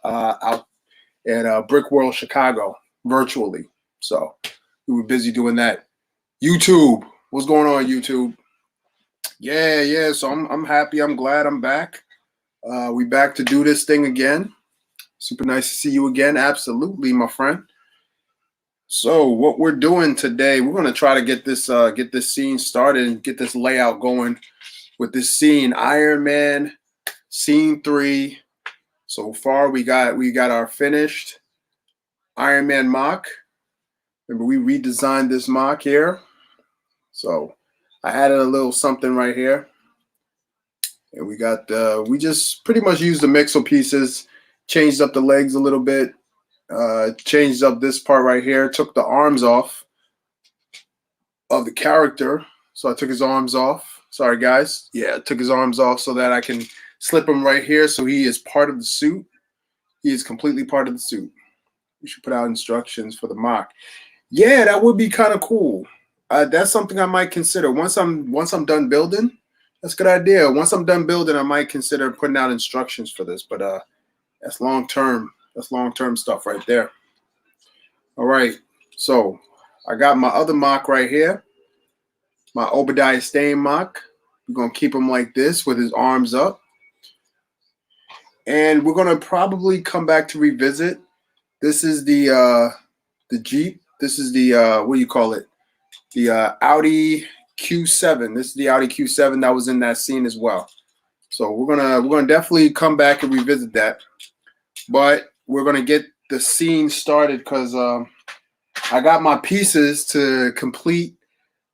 out at Brick World, Chicago, virtually. So we were busy doing that. YouTube, what's going on, YouTube? Yeah. So I'm happy. I'm glad I'm back. We back to do this thing again. Super nice to see you again. Absolutely, my friend. So what we're doing today, we're gonna try to get this scene started and get this layout going with this scene, Ironman scene 3. So far, we got our finished Man Moc. Remember, we redesigned this mock here. So I added a little something right here. And we just pretty much used the mixel pieces, changed up the legs a little bit, changed up this part right here, took the arms off of the character. So I took his arms off. Sorry, guys. Yeah, I took his arms off so that I can slip him right here so he is part of the suit. He is completely part of the suit. We should put out instructions for the mock. Yeah, that would be kind of cool. That's something I might consider once I'm done building. That's a good idea. Once I'm done building, I might consider putting out instructions for this. But that's long term. That's long term stuff right there. All right. So I got my other mock right here. My Obadiah stain mock. We're gonna keep him like this with his arms up, and we're gonna probably come back to revisit. This is the Jeep. This is the what do you call it? The Audi Q7. This is the Audi Q7 that was in that scene as well. So we're gonna definitely come back and revisit that. But we're gonna get the scene started because I got my pieces to complete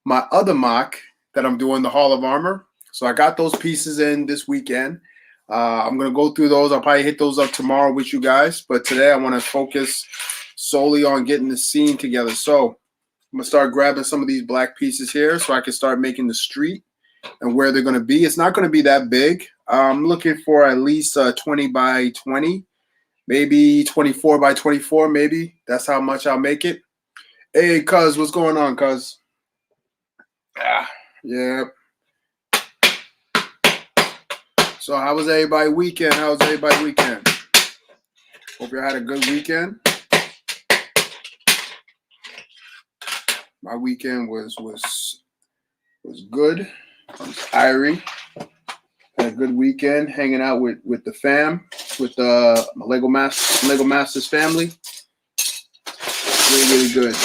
my other mock that I'm doing, the Hall of Armor. So I got those pieces in this weekend. I'm gonna go through those. I'll probably hit those up tomorrow with you guys. But today I want to focus solely on getting the scene together. So I'm going to start grabbing some of these black pieces here so I can start making the street and where they're going to be. It's not going to be that big. I'm looking for at least 20 by 20, maybe 24 by 24, maybe. That's how much I'll make it. Hey, cuz, what's going on, cuz? Yeah. So how was everybody weekend? Hope you had a good weekend. My weekend was good. It was irie. Had a good weekend hanging out with the fam, with my Lego Masters family. Really good.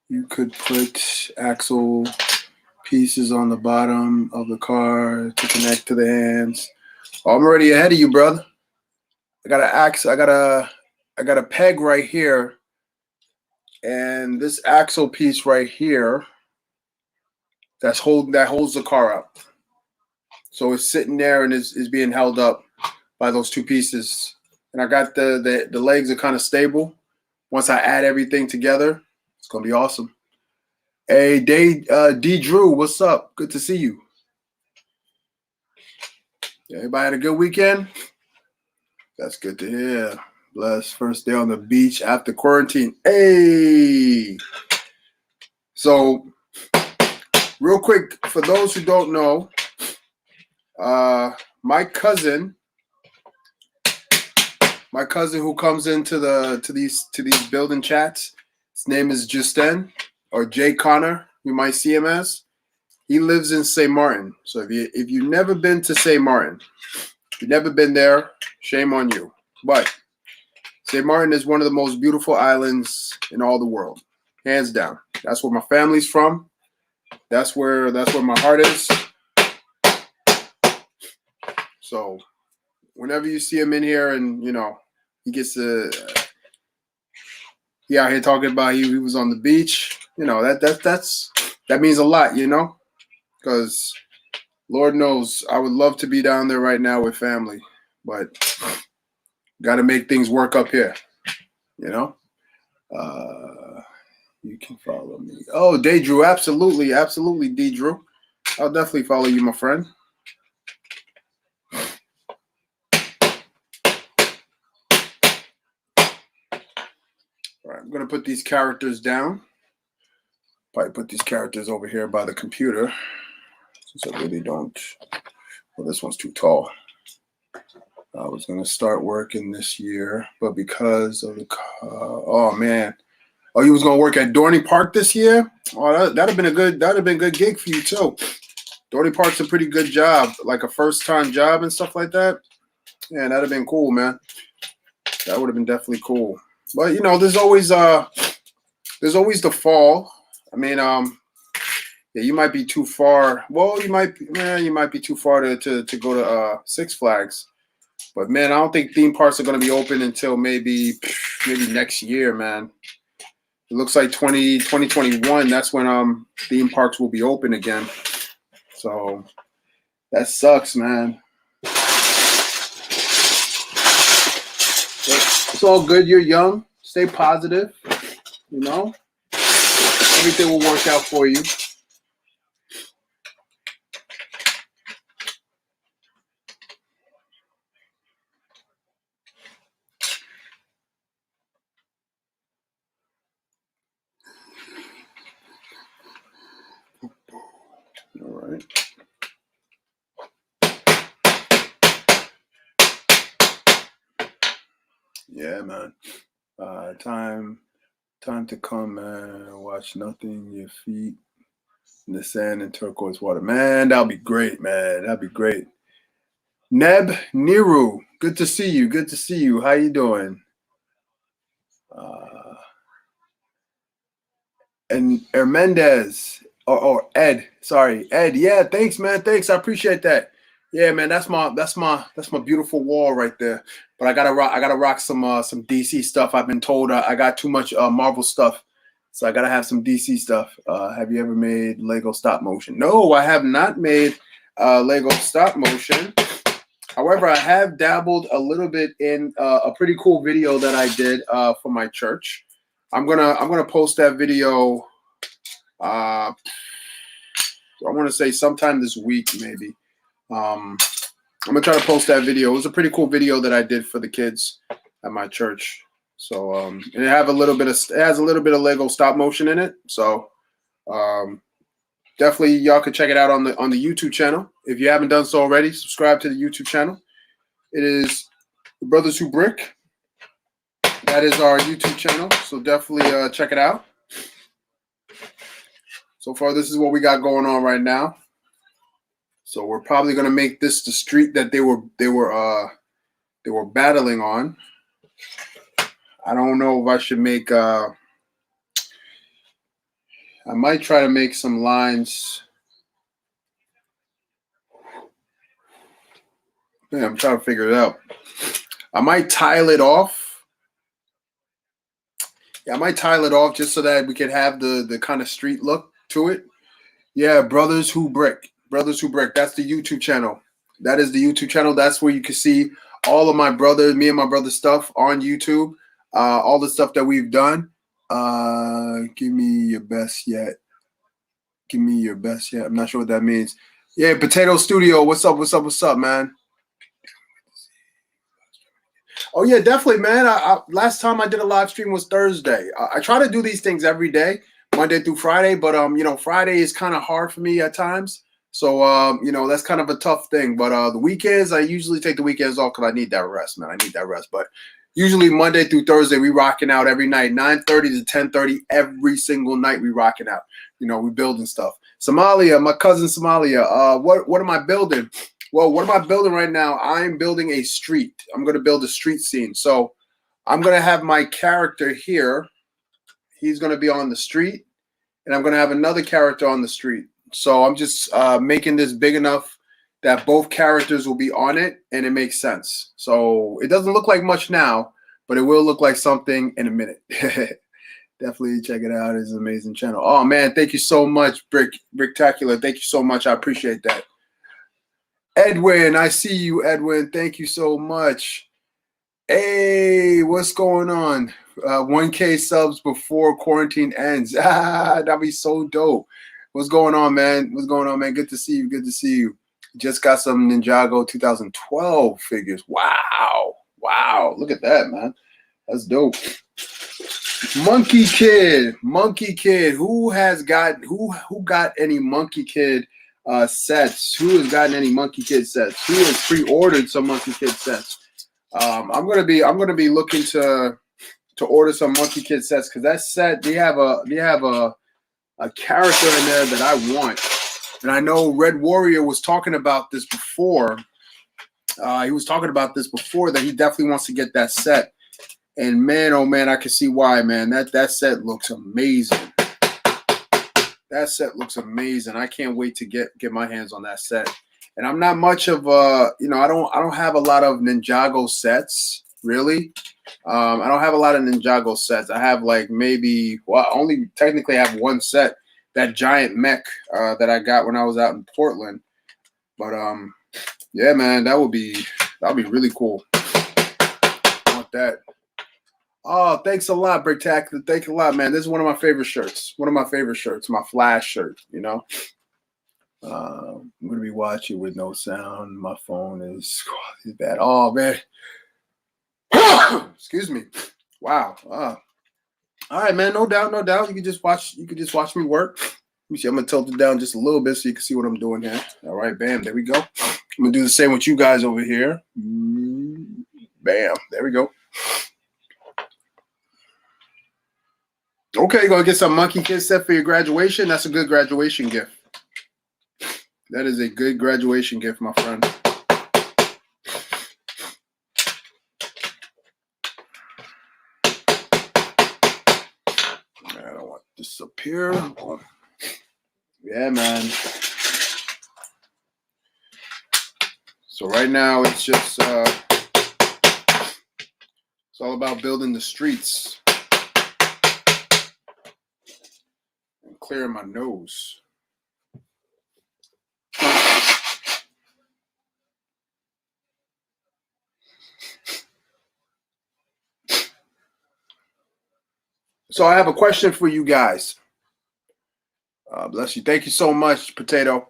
You could put axle pieces on the bottom of the car to connect to the hands. Oh, I'm already ahead of you, brother. I got a peg right here, and this axle piece right here that holds the car up. So it's sitting there and is being held up by those two pieces. And I got the legs are kind of stable. Once I add everything together, it's gonna be awesome. Hey, D Drew, what's up? Good to see you. Everybody had a good weekend? That's good to hear. Blessed first day on the beach after quarantine. Hey! So, real quick, for those who don't know, my cousin who comes into these building chats, his name is Justin or Jay Connor. You might see him as. He lives in St. Martin. So if you've never been to St. Martin, if you've never been there, shame on you. But St. Martin is one of the most beautiful islands in all the world, hands down. That's where my family's from. That's where my heart is. So whenever you see him in here, and he gets he out here talking about he was on the beach. That means a lot, because Lord knows I would love to be down there right now with family, but got to make things work up here, You can follow me. Oh, Day Drew, absolutely, D Drew. I'll definitely follow you, my friend. All right, I'm gonna put these characters down. Probably put these characters over here by the computer, since I really don't. Well, this one's too tall. I was gonna start working this year, but because of the oh man, oh, you was gonna work at Dorney Park this year? Oh, that'd have been a good gig for you too. Dorney Park's a pretty good job, like a first time job and stuff like that. Yeah, that'd have been cool, man. That would have been definitely cool. But you know, there's always the fall. I mean, yeah, you might be too far. Well, you might be too far to go to Six Flags. But man, I don't think theme parks are going to be open until maybe next year, man. It looks like 2021. That's when theme parks will be open again. So that sucks, man. It's all good. You're young. Stay positive. You know, everything will work out for you. All right. Yeah, man. Time to come, man. Watch nothing. Your feet in the sand and turquoise water. Man, that'll be great, man. That'd be great. Neb Niru, good to see you. Good to see you. How you doing? And Hermendez or Ed. Sorry, Ed. Yeah, thanks, man. Thanks. I appreciate that. Yeah, man. That's my beautiful wall right there. But I gotta rock some DC stuff. I've been told I got too much Marvel stuff, so I gotta have some DC stuff. Have you ever made Lego stop motion? No, I have not made Lego stop motion. However, I have dabbled a little bit in a pretty cool video that I did for my church. I'm gonna post that video. I want to say sometime this week, maybe. I'm gonna try to post that video. It was a pretty cool video that I did for the kids at my church. So it has a little bit of Lego stop motion in it. So definitely y'all can check it out on the YouTube channel. If you haven't done so already, subscribe to the YouTube channel. It is The Brothers Who Brick. That is our YouTube channel. So definitely check it out. So far, this is what we got going on right now. So we're probably gonna make this the street that they were battling on. I don't know if I should make. I might try to make some lines. Yeah, I'm trying to figure it out. I might tile it off. Yeah, I might tile it off just so that we could have the kind of street look to it. Yeah, Brothers Who Brick. Brothers Who Brick. That's the YouTube channel. That is the YouTube channel. That's where you can see all of me and my brother's stuff on YouTube. All the stuff that we've done. Give me your best yet. Give me your best yet. I'm not sure what that means. Yeah, Potato Studio. What's up? What's up? What's up, man? Oh yeah, definitely, man. Last time I did a live stream was Thursday. I try to do these things every day, Monday through Friday, but Friday is kind of hard for me at times. So that's kind of a tough thing. But the weekends, I usually take the weekends off because I need that rest, man. I need that rest. But usually Monday through Thursday, we rocking out every night, 9:30 to 10:30 every single night. We rocking out. We building stuff. Somalia, my cousin Somalia. What am I building? Well, what am I building right now? I'm building a street. I'm going to build a street scene. So I'm going to have my character here. He's going to be on the street. And I'm going to have another character on the street. So I'm just making this big enough that both characters will be on it. And it makes sense. So it doesn't look like much now, but it will look like something in a minute. Definitely check it out. It's an amazing channel. Oh, man. Thank you so much, Bricktacular. Thank you so much. I appreciate that. Edwin, I see you, Edwin. Thank you so much. Hey, what's going on? 1K subs before quarantine ends. That'd be so dope. What's going on, man? What's going on, man? Good to see you. Good to see you. Just got some Ninjago 2012 figures. Wow. Wow. Look at that, man. That's dope. Monkey Kid. Who got any Monkey Kid sets? Who has gotten any Monkey Kid sets? Who has pre-ordered some Monkey Kid sets? I'm gonna be looking to order some Monkey Kid sets because that set they have a character in there that I want, and I know Red Warrior was talking about this before. He was talking about this before that he definitely wants to get that set. And man, oh man, I can see why, man. That set looks amazing. That set looks amazing. I can't wait to get my hands on that set. And I'm not much of I don't have a lot of Ninjago sets, really. I don't have a lot of Ninjago sets. I have like maybe I only technically have one set, that giant mech that I got when I was out in Portland. But yeah, man, that'll be really cool. I want that. Oh, thanks a lot, Bricktacular. Thank you a lot, man. This is one of my favorite shirts. My Flash shirt, you know. I'm going to be watching with no sound. My phone is bad. Oh, man. Excuse me. Wow. All right, man. No doubt. You can just watch me work. Let me see. I'm going to tilt it down just a little bit so you can see what I'm doing here. All right, bam. There we go. I'm going to do the same with you guys over here. Bam. There we go. Okay, you're going to get some Monkey Kid set for your graduation. That's a good graduation gift. That is a good graduation gift, my friend. I don't want this up here. Yeah, man. So right now it's just it's all about building the streets and clearing my nose. So I have a question for you guys. Bless you. Thank you so much, Potato.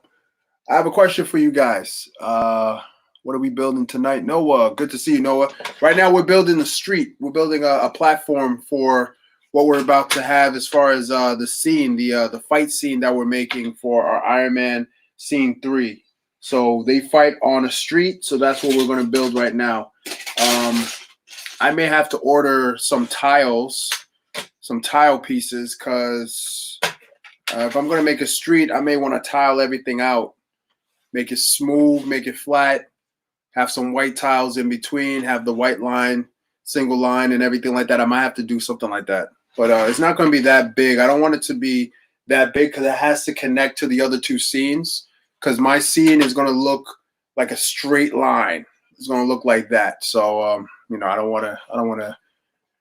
I have a question for you guys. What are we building tonight? Noah, good to see you, Noah. Right now we're building the street. We're building a platform for what we're about to have as far as the scene, the fight scene that we're making for our Ironman Scene 3. So they fight on a street, so that's what we're going to build right now. I may have to order some tile pieces, because if I'm going to make a street, I may want to tile everything out, make it smooth, make it flat, have some white tiles in between, have the white line, single line, and everything like that. I might have to do something like that. But it's not going to be that big. I don't want it to be that big because it has to connect to the other two scenes, because my scene is going to look like a straight line. It's going to look like that. So, I don't want to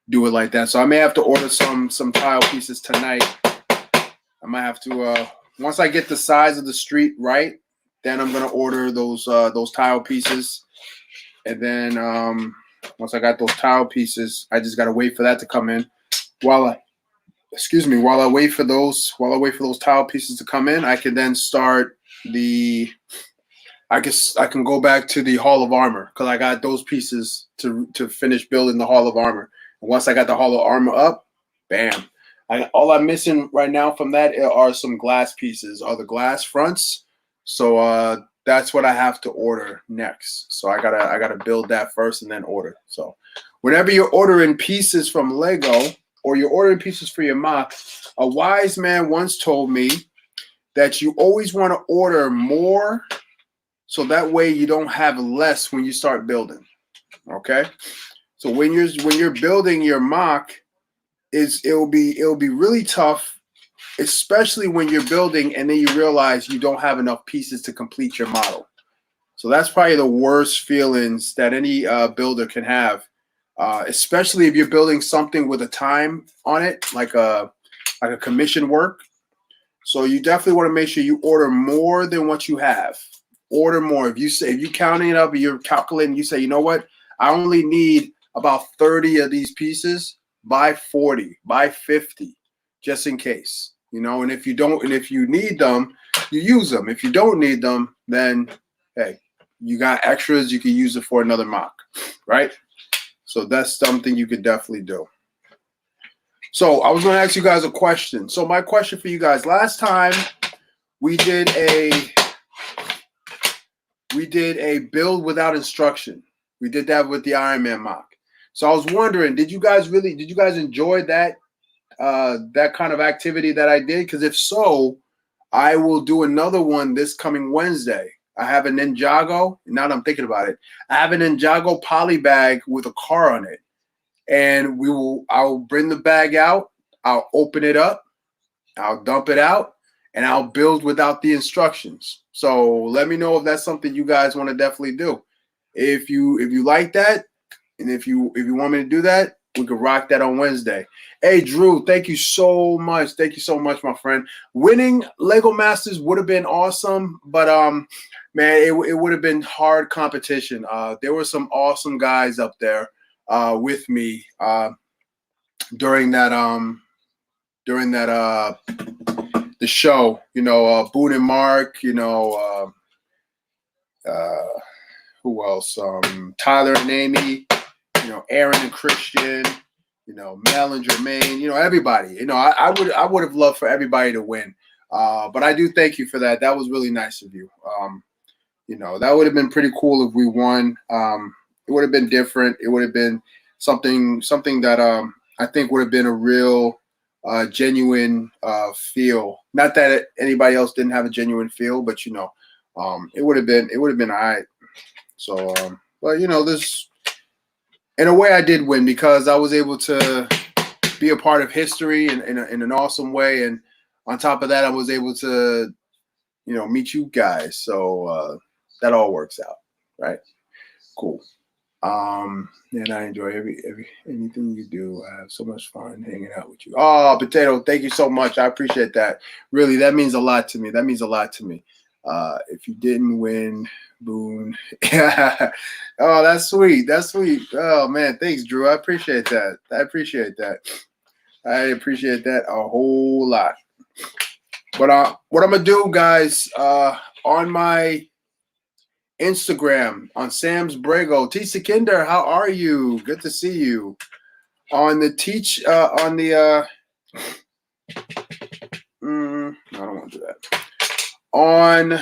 do it like that. So I may have to order some tile pieces tonight. I might have to once I get the size of the street right, then I'm gonna order those tile pieces. And then once I got those tile pieces, I just gotta wait for that to come in. While I wait for those tile pieces to come in, I can then start I can go back to the Hall of Armor, because I got those pieces to finish building the Hall of Armor. And once I got the Hall of Armor up, bam. All I'm missing right now from that are some glass pieces, or the glass fronts. So that's what I have to order next. So I gotta build that first and then order. So whenever you're ordering pieces from Lego or you're ordering pieces for your MOC, a wise man once told me that you always want to order more, so that way you don't have less when you start building. Okay? So when you're building your MOC, it'll be really tough, especially when you're building and then you realize you don't have enough pieces to complete your model. So that's probably the worst feelings that any builder can have, especially if you're building something with a time on it, like a commission work. So you definitely want to make sure you order more than what you have. Order more. If you're counting it up, you're calculating, you say, you know what, I only need about 30 of these pieces. Buy 40, buy 50, just in case, And if you need them, you use them. If you don't need them, then hey, you got extras. You can use it for another MOC, right? So that's something you could definitely do. So I was going to ask you guys a question. So my question for you guys: last time we did a build without instruction. We did that with the Ironman mock. So I was wondering, did you guys enjoy that that kind of activity that I did? Because if so, I will do another one this coming Wednesday. I have a Ninjago. Now that I'm thinking about it, I have a Ninjago poly bag with a car on it, and I'll bring the bag out. I'll open it up. I'll dump it out, and I'll build without the instructions. So let me know if that's something you guys want to definitely do. If you like that, and if you want me to do that, we could rock that on Wednesday. Hey, Drew, thank you so much. Thank you so much, my friend. Winning Lego Masters would have been awesome, but man, it would have been hard competition. There were some awesome guys up there with me during that the show. Boone and Mark. Who else? Tyler and Amy. Aaron and Christian. Mel and Jermaine. Everybody. I would have loved for everybody to win. But I do thank you for that. That was really nice of you. That would have been pretty cool if we won. It would have been different. It would have been something that I think would have been a real genuine feel. Not that anybody else didn't have a genuine feel, but it would have been all right. So, but this, in a way, I did win because I was able to be a part of history in an awesome way, and on top of that, I was able to meet you guys. So that all works out, right? Cool. And I enjoy anything you do. I have so much fun hanging out with you. Oh, Potato, thank you so much. I appreciate that. Really, that means a lot to me. If you didn't win, Boone. Oh, that's sweet. That's sweet. Oh man, thanks, Drew. I appreciate that. I appreciate that a whole lot. But what I'm gonna do, guys, on my Instagram, on Sam's Brago, Tisa Kinder, how are you? Good to see you. On the I don't want to do that. On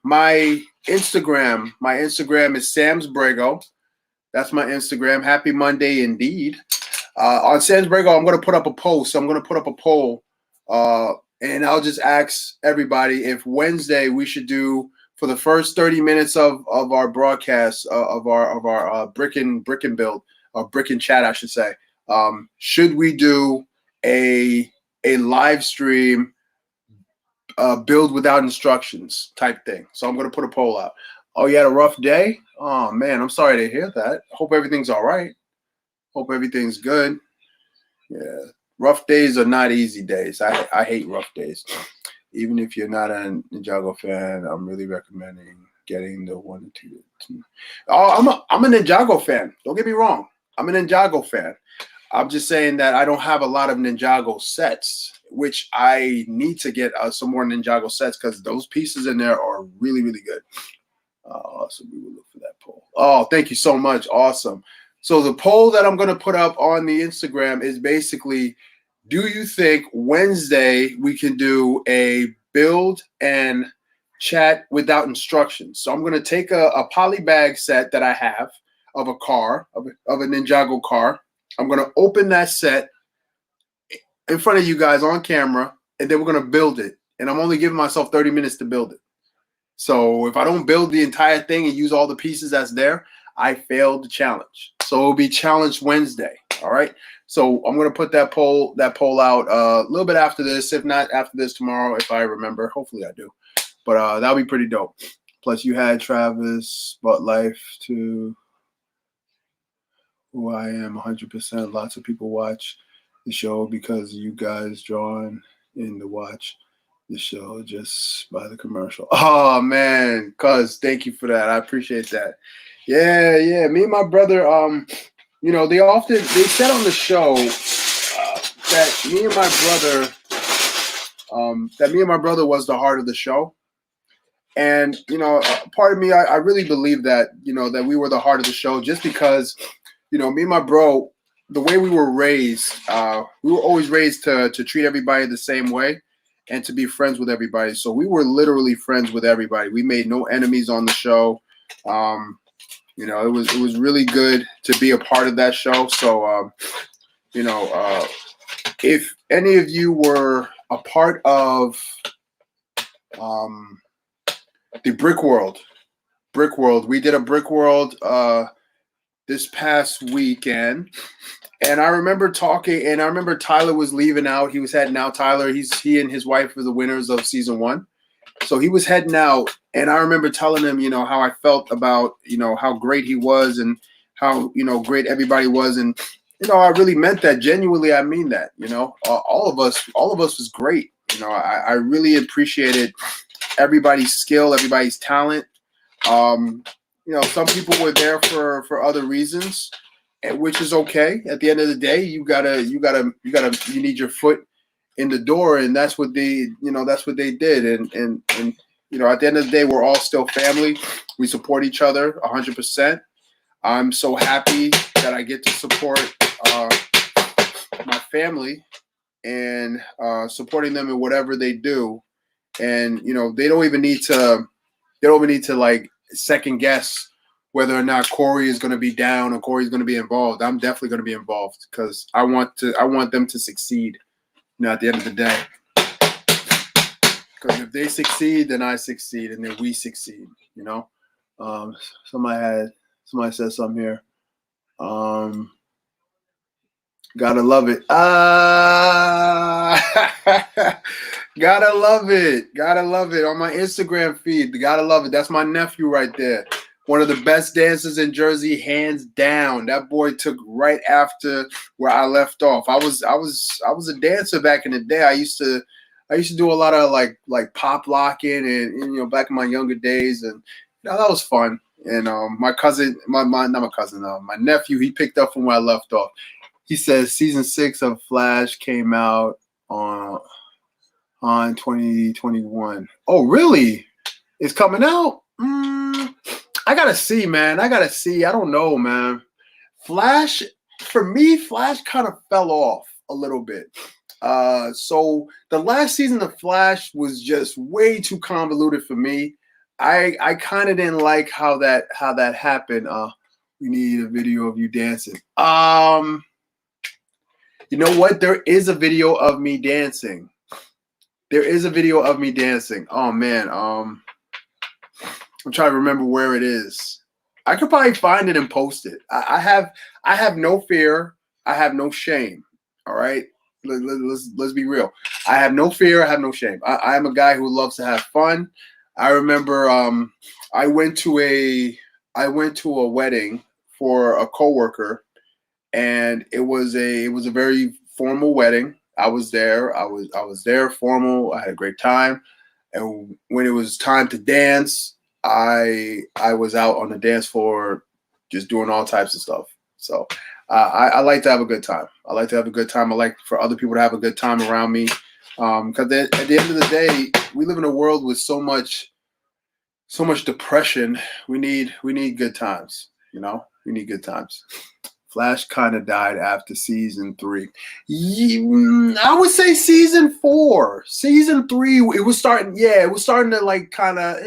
my Instagram is Sam's Brago. That's my Instagram. Happy Monday indeed. On Sam's Brago, I'm going to put up a post. I'm going to put up a poll, and I'll just ask everybody if Wednesday we should do, for the first 30 minutes of our broadcast of our brick and build, or brick and chat, I should say. Should we do a live stream build without instructions type thing? So I'm going to put a poll out. Oh, you had a rough day? Oh man, I'm sorry to hear that. Hope everything's all right. Hope everything's good. Yeah, rough days are not easy days. I hate rough days. Even if you're not a Ninjago fan, I'm really recommending getting the 1 and 2. Oh, I'm a Ninjago fan. Don't get me wrong. I'm a Ninjago fan. I'm just saying that I don't have a lot of Ninjago sets, which I need to get some more Ninjago sets because those pieces in there are really, really good. So we will look for that poll. Oh, thank you so much. Awesome. So the poll that I'm going to put up on the Instagram is basically, do you think Wednesday we can do a build and chat without instructions? So I'm going to take a poly bag set that I have of a car, of a Ninjago car. I'm going to open that set in front of you guys on camera, and then we're going to build it. And I'm only giving myself 30 minutes to build it. So if I don't build the entire thing and use all the pieces that's there, I failed the challenge. So it'll be Challenge Wednesday. All right. So I'm going to put that poll out a little bit after this. If not after this, tomorrow, if I remember. Hopefully I do. But that'll be pretty dope. Plus you had Travis, but life to who I am 100%. Lots of people watch the show because you guys drawn in to watch the show just by the commercial. Oh man, cuz thank you for that. I appreciate that. Yeah. Me and my brother, they said on the show that me and my brother was the heart of the show. And, part of me, I really believe that, that we were the heart of the show just because, me and my bro, the way we were raised, we were always raised to treat everybody the same way and to be friends with everybody. So we were literally friends with everybody. We made no enemies on the show. It was really good to be a part of that show. So, if any of you were a part of the Brick World, we did a Brick World this past weekend. And I remember talking, and I remember Tyler was leaving out. He was heading out. Tyler, he and his wife were the winners of season 1. So he was heading out, and I remember telling him, how I felt about, how great he was and how, great everybody was. And, I really meant that. Genuinely, I mean that, all of us was great. I really appreciated everybody's skill, everybody's talent. Some people were there for other reasons, which is okay. At the end of the day, you need your foot in the door, and that's what they did. And at the end of the day, we're all still family. We support each other 100%. I'm so happy that I get to support my family and supporting them in whatever they do. And they don't even need to like second guess whether or not Corey is going to be down or Corey's going to be involved. I'm definitely going to be involved because I want them to succeed. At the end of the day, because if they succeed, then I succeed, and then we succeed. Somebody said something here. Gotta love it. Gotta love it. Gotta love it on my Instagram feed. Gotta love it. That's my nephew right there. One of the best dancers in Jersey, hands down. That boy took right after where I left off. I was a dancer back in the day. I used to do a lot of like pop locking and back in my younger days, and that was fun. And my nephew, he picked up from where I left off. He says season 6 of Flash came out on 2021. Oh, really? It's coming out? I gotta see, man. I don't know, man. Flash, for me, Flash kind of fell off a little bit. So the last season of Flash was just way too convoluted for me. I kind of didn't like how that happened. We need a video of you dancing. You know what? There is a video of me dancing. Oh man. I'm trying to remember where it is. I could probably find it and post it. I have no fear. I have no shame. All right. Let's be real. I have no fear. I have no shame. I'm a guy who loves to have fun. I remember I went to a wedding for a coworker, and it was a very formal wedding. I was there. I was there formal. I had a great time. And when it was time to dance, I was out on the dance floor just doing all types of stuff. So I like to have a good time. I like for other people to have a good time around me. Because at the end of the day, we live in a world with so much depression. We need good times. We need good times. Flash kind of died after season 3. I would say season 4. Season 3, it was starting to like kind of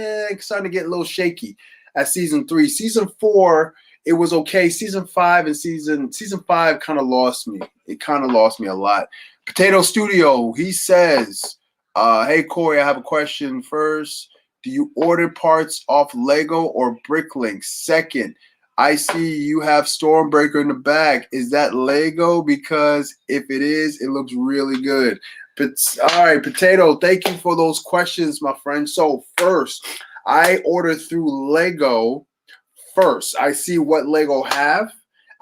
starting to get a little shaky at season 3. Season 4, it was okay. Season 5 and season 5 kind of lost me. It kind of lost me a lot. Potato Studio, he says, hey Corey, I have a question. First, do you order parts off Lego or Bricklink? Second, I see you have Stormbreaker in the back. Is that Lego? Because if it is, it looks really good. But all right, Potato, thank you for those questions, my friend. So first, I order through Lego first. I see what Lego have.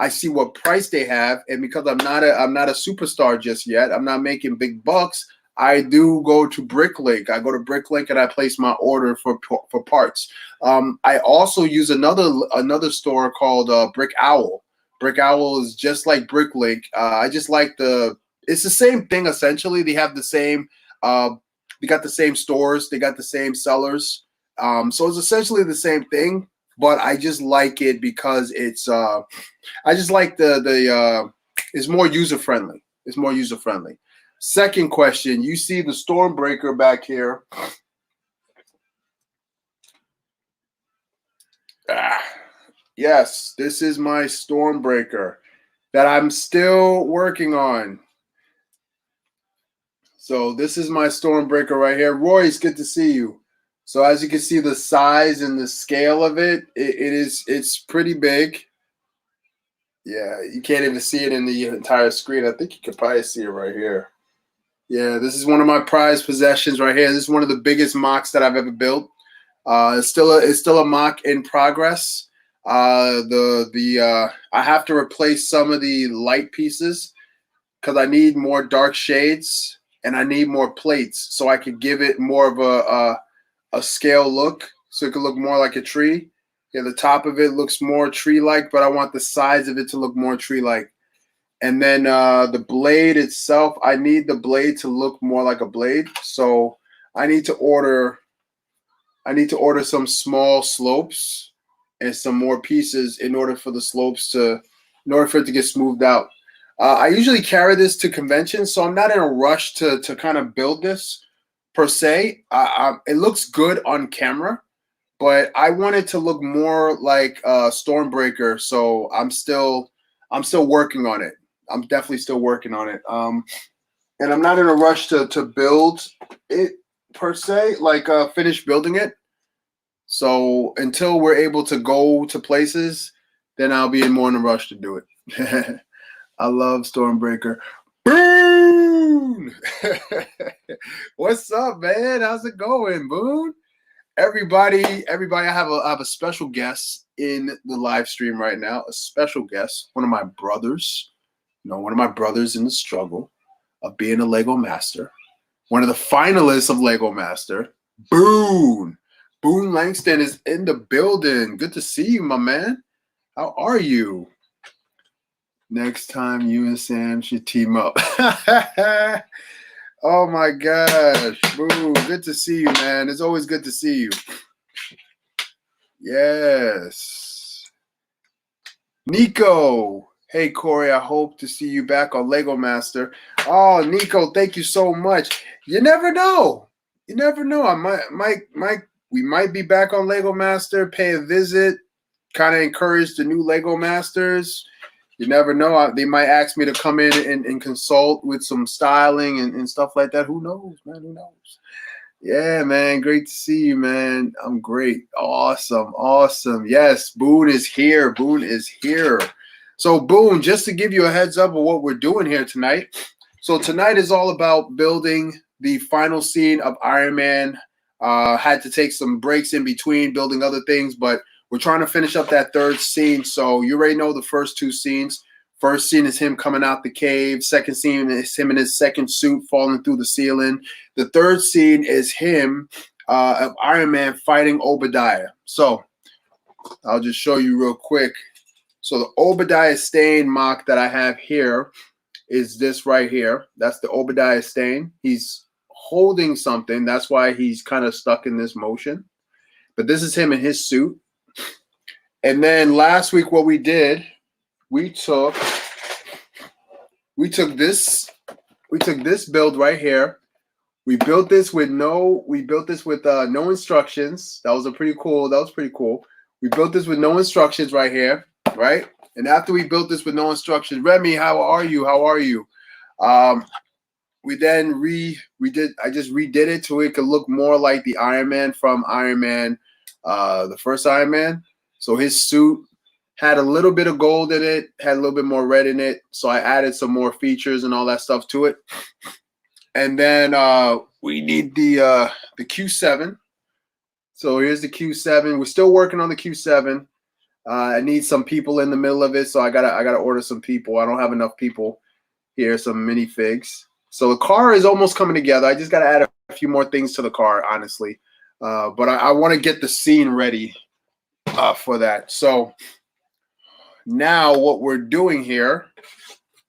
I see what price they have, and because I'm not a superstar just yet, I'm not making big bucks. I do go to Bricklink. I go to Bricklink and I place my order for parts. I also use another store called Brick Owl. Brick Owl is just like Bricklink. I just like it's the same thing essentially. They have the same. They got the same stores. They got the same sellers. So it's essentially the same thing. But I just like it because it's. I just like the It's more user-friendly. It's more user-friendly. Second question, you see the Stormbreaker back here. Yes, this is my Stormbreaker that I'm still working on. So this is my Stormbreaker right here. Roy, it's good to see you. So as you can see, the size and the scale of it's pretty big. Yeah, you can't even see it in the entire screen. I think you can probably see it right here. Yeah, this is one of my prized possessions right here. This is one of the biggest MOCs that I've ever built. It's still a MOC in progress. I have to replace some of the light pieces because I need more dark shades and I need more plates so I could give it more of a scale look, so it could look more like a tree. Yeah, the top of it looks more tree-like, but I want the sides of it to look more tree-like. And then the blade itself, I need the blade to look more like a blade. So I need to order some small slopes and some more pieces in order for it to get smoothed out. I usually carry this to conventions, so I'm not in a rush to kind of build this per se. It looks good on camera, but I want it to look more like Stormbreaker. So I'm still working on it. I'm definitely still working on it. And I'm not in a rush to build it per se, like finish building it. So until we're able to go to places, then I'll be more in a rush to do it. I love Stormbreaker. Boone! What's up, man? How's it going, Boone? Everybody, I have a special guest in the live stream right now. A special guest, one of my brothers. One of my brothers in the struggle of being a Lego master. One of the finalists of Lego Master, Boone. Boone Langston is in the building. Good to see you, my man. How are you? Next time you and Sam should team up. Oh my gosh. Boone, good to see you, man. It's always good to see you. Yes. Nico. Hey, Corey, I hope to see you back on Lego Master. Oh, Nico, thank you so much. You never know. You never know. We might be back on Lego Master, pay a visit, kind of encourage the new Lego Masters. You never know. They might ask me to come in and consult with some styling and stuff like that. Who knows, man? Who knows? Yeah, man. Great to see you, man. I'm great. Awesome. Yes, Boone is here. So, Boone, just to give you a heads up of what we're doing here tonight. So tonight is all about building the final scene of Ironman. Had to take some breaks in between building other things, but we're trying to finish up that third scene. So you already know the first two scenes. First scene is him coming out the cave. Second scene is him in his second suit falling through the ceiling. The third scene is him of Iron Man fighting Obadiah. So I'll just show you real quick. So the Obadiah stain MOC that I have here is this right here. That's the Obadiah stain. He's holding something. That's why he's kind of stuck in this motion. But this is him in his suit. And then last week what we did, we took this build right here. We built this with no instructions. That was pretty cool. We built this with no instructions right here, right? And after we built this with no instructions, Remy, how are you? We then I just redid it so it could look more like the Iron Man from Iron Man, the first Iron Man. So his suit had a little bit of gold in it, had a little bit more red in it. So I added some more features and all that stuff to it. And then we need the Q7. So here's the Q7. We're still working on the Q7. I need some people in the middle of it, so I gotta order some people. I don't have enough people here. Some minifigs. So the car is almost coming together. I just gotta add a few more things to the car, honestly. But I want to get the scene ready for that. So now what we're doing here,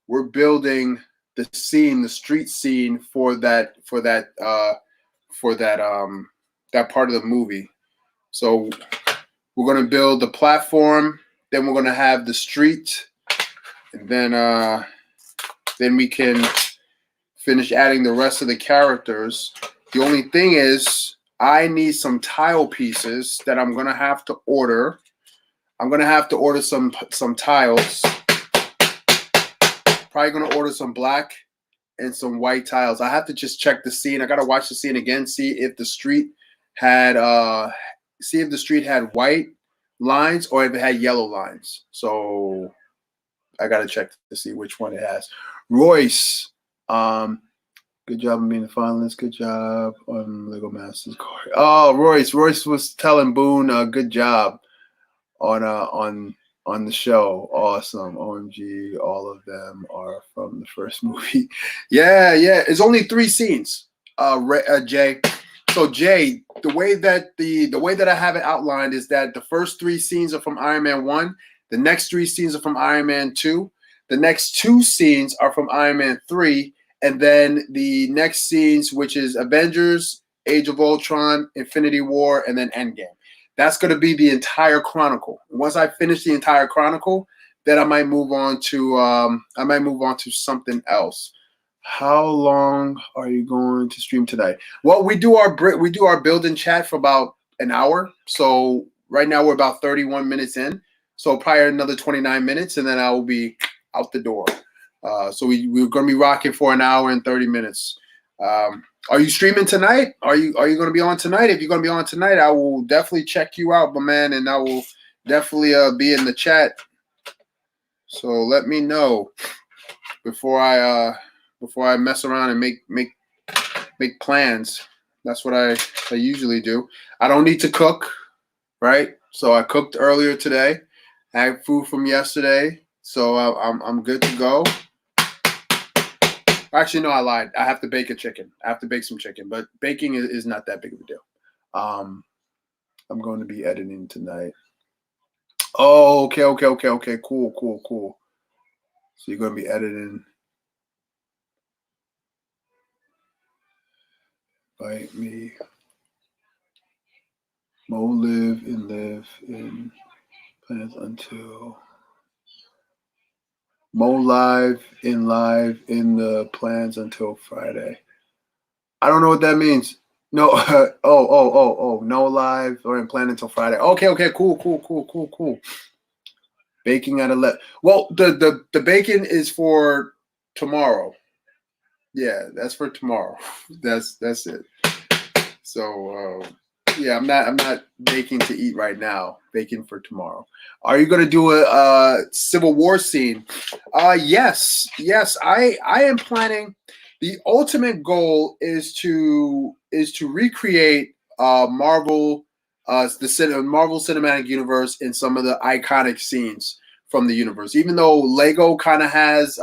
we're building the scene, the street scene for that part of the movie. So we're going to build the platform, then we're going to have the street, and then then we can finish adding the rest of the characters. The only thing is I need some tile pieces that I'm going to have to order. I'm going to have to order some tiles. Probably going to order some black and some white tiles. I have to just check the scene. I got to watch the scene again, see if the street had white lines or if it had yellow lines. So I got to check to see which one it has. Royce, good job on being the finalist. Good job on Lego Masters card. Oh, Royce was telling Boone, good job on the show. Awesome. OMG, all of them are from the first movie. Yeah. It's only 3 scenes. Jay. So Jay, the way that I have it outlined is that the first 3 scenes are from Iron Man 1. The next 3 scenes are from Iron Man 2. The next 2 scenes are from Iron Man 3. And then the next scenes, which is Avengers, Age of Ultron, Infinity War, and then Endgame. That's going to be the entire chronicle. Once I finish the entire chronicle, then I might move on to something else. How long are you going to stream today? Well, we do our build and chat for about an hour. So right now we're about 31 minutes in. So probably another 29 minutes, and then I will be out the door. So we're going to be rocking for an hour and 30 minutes. Are you streaming tonight? Are you going to be on tonight? If you're going to be on tonight, I will definitely check you out, my man, and I will definitely be in the chat. So let me know before I mess around and make plans. That's what I usually do. I don't need to cook, right? So I cooked earlier today. I had food from yesterday, so I'm good to go. Actually, no, I lied. I have to bake a chicken. I have to bake some chicken, but baking is not that big of a deal. I'm going to be editing tonight. Oh, okay. Cool. So you're going to be editing. Invite me. Mo live in plans until. Mo live in the plans until Friday. I don't know what that means. No, no live or in plan until Friday. Okay, cool. Baking at 11. Well, the bacon is for tomorrow. Yeah, that's for tomorrow. That's it. So yeah, I'm not baking to eat right now. Baking for tomorrow. Are you going to do a Civil War scene? Yes. I am planning. The ultimate goal is to recreate Marvel Cinematic Universe in some of the iconic scenes from the universe. Even though Lego kind of has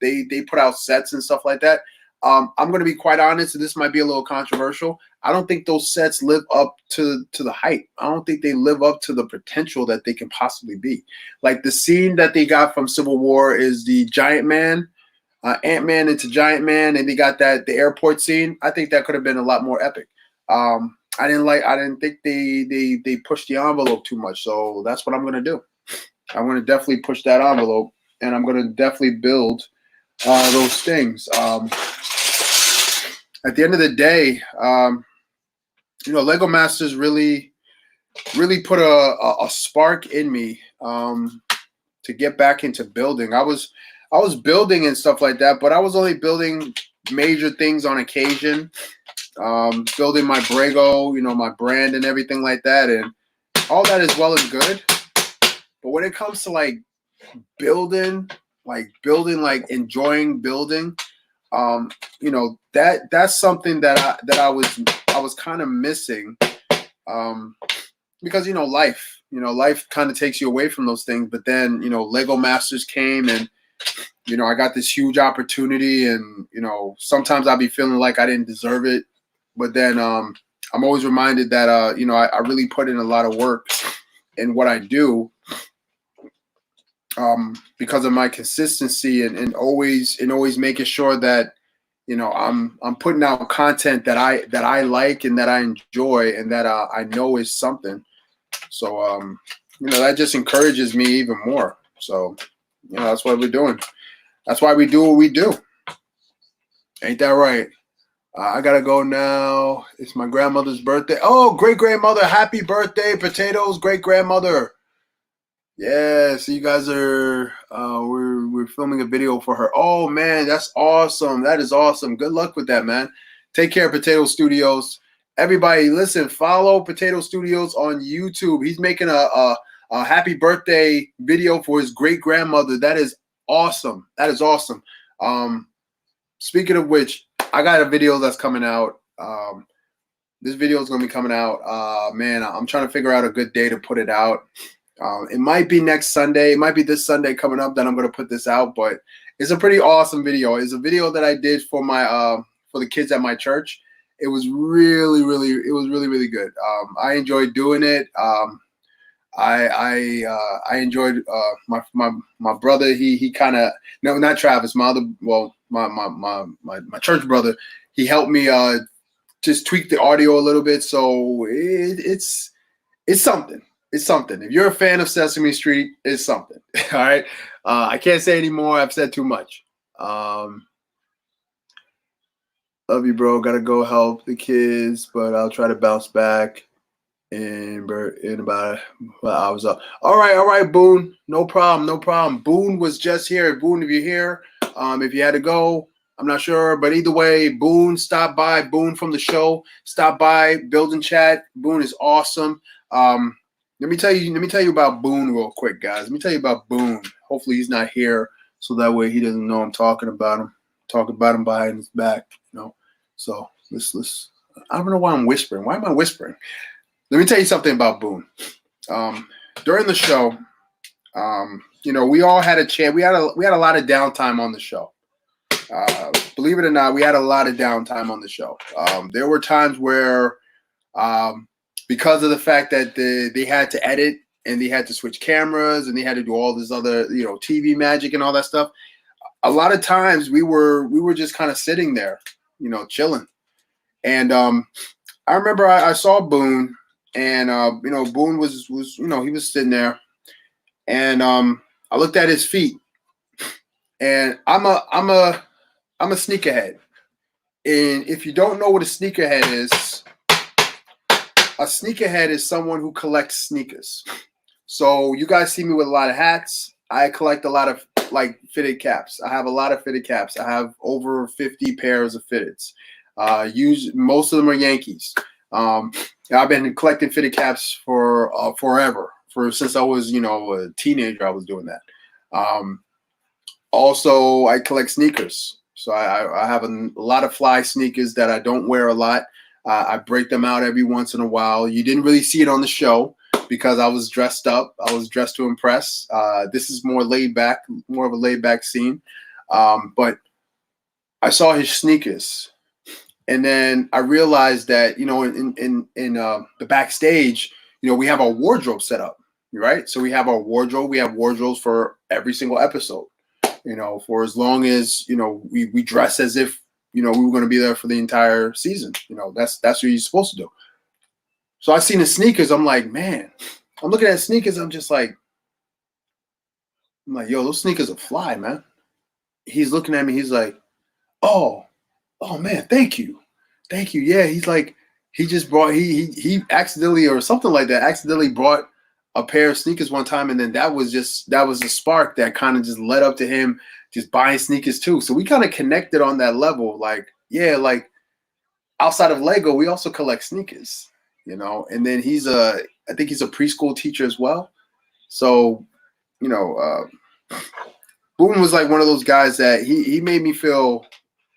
they put out sets and stuff like that. I'm going to be quite honest, and this might be a little controversial. I don't think those sets live up to the hype. I don't think they live up to the potential that they can possibly be. Like the scene that they got from Civil War is the Giant Man, Ant-Man into Giant Man, and they got the airport scene. I think that could have been a lot more epic. I didn't think they pushed the envelope too much. So that's what I'm going to do. I'm going to definitely push that envelope, and I'm going to definitely build those things. At the end of the day, Lego Masters really put a spark in me to get back into building. I was building and stuff like that, but I was only building major things on occasion. Building my Brago, my brand and everything like that, and all that is well and good. But when it comes to building, enjoying building, that's something that I was kind of missing, because life kind of takes you away from those things. But then Lego Masters came, and I got this huge opportunity, and sometimes I'll be feeling like I didn't deserve it, but then I'm always reminded that I really put in a lot of work in what I do, because of my consistency and always making sure that I'm putting out content that I like and that I enjoy and that I know is something. So that just encourages me even more. So that's what we're doing. That's why we do what we do. Ain't that right? I gotta go now. It's my grandmother's birthday. Oh, great grandmother! Happy birthday, Potatoes, great grandmother. Yeah, so you guys are we're filming a video for her. Oh man, that's awesome. That is awesome. Good luck with that, man. Take care, Potato Studios. Everybody, listen, follow Potato Studios on YouTube. He's making a happy birthday video for his great grandmother. That is awesome. That is awesome. Speaking of which, I got a video that's coming out. This video is gonna be coming out. Man, I'm trying to figure out a good day to put it out. It might be next Sunday. It might be this Sunday coming up that I'm going to put this out, but it's a pretty awesome video. It's a video that I did for my for the kids at my church. It was really good. I enjoyed doing it. I enjoyed my brother. He kind of not Travis. My other my church brother. He helped me just tweak the audio a little bit. So it's something. It's something. If you're a fan of Sesame Street, it's something. All right. I can't say anymore. I've said too much. Love you, bro. Gotta go help the kids, but I'll try to bounce back in about hours up. All right, Boone. No problem. Boone was just here. Boone, if you're here, if you had to go, I'm not sure, but either way, Boone, stop by. Boone from the show, stop by. Building chat. Boone is awesome. Let me tell you about Boone real quick, guys. Let me tell you about Boone. Hopefully he's not here, so that way he doesn't know I'm talking about him. Talk about him behind his back, you know. So let's. I don't know why I'm whispering. Why am I whispering? Let me tell you something about Boone. During the show, we all had a chance. We had a lot of downtime on the show. Believe it or not, we had a lot of downtime on the show. There were times where because of the fact that they had to edit and they had to switch cameras and they had to do all this other, TV magic and all that stuff. A lot of times we were just kind of sitting there, chilling. And I remember I saw Boone, and Boone was he was sitting there, and I looked at his feet, and I'm a sneakerhead, and if you don't know what a sneakerhead is. A sneakerhead is someone who collects sneakers. So you guys see me with a lot of hats. I collect a lot of fitted caps. I have a lot of fitted caps. I have over 50 pairs of fitteds. Most of them are Yankees. I've been collecting fitted caps for forever. Since I was a teenager, I was doing that. Also, I collect sneakers. So I have a lot of fly sneakers that I don't wear a lot. I break them out every once in a while. You didn't really see it on the show because I was dressed up. I was dressed to impress. This is more laid back, more of a laid back scene. But I saw his sneakers, and then I realized that in the backstage, we have our wardrobe set up, right? So we have our wardrobe. We have wardrobes for every single episode. For as long as we dress as if. We were going to be there for the entire season. That's what you're supposed to do. So I seen the sneakers. I'm like, man, I'm looking at sneakers. I'm like, yo, those sneakers are fly, man. He's looking at me. He's like, oh man, thank you. Yeah. He's like, he just brought, he accidentally or something like that, accidentally brought a pair of sneakers one time. And then that was the spark that kind of just led up to him just buying sneakers too. So we kind of connected on that level. Outside of Lego, we also collect sneakers, and then I think he's a preschool teacher as well. So, Boone was like one of those guys that he made me feel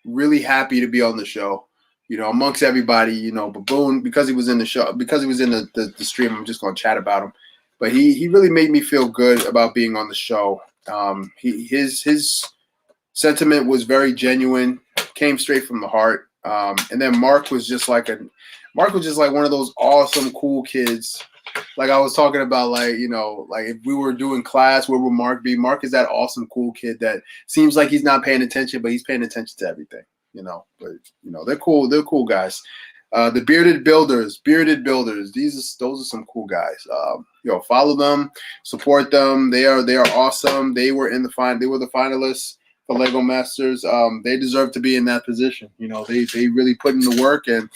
really happy to be on the show, amongst everybody, but Boone, because he was in the show, because he was in the stream, I'm just going to chat about him. But he really made me feel good about being on the show. His sentiment was very genuine, came straight from the heart. And then Mark was just like one of those awesome, cool kids. Like I was talking about, if we were doing class, where would Mark be? Mark is that awesome, cool kid that seems like he's not paying attention, but he's paying attention to everything, But they're cool. They're cool guys. The bearded builders. Those are some cool guys. Follow them, support them. They are awesome. They were the finalists for Lego Masters. They deserve to be in that position. You know, they really put in the work, and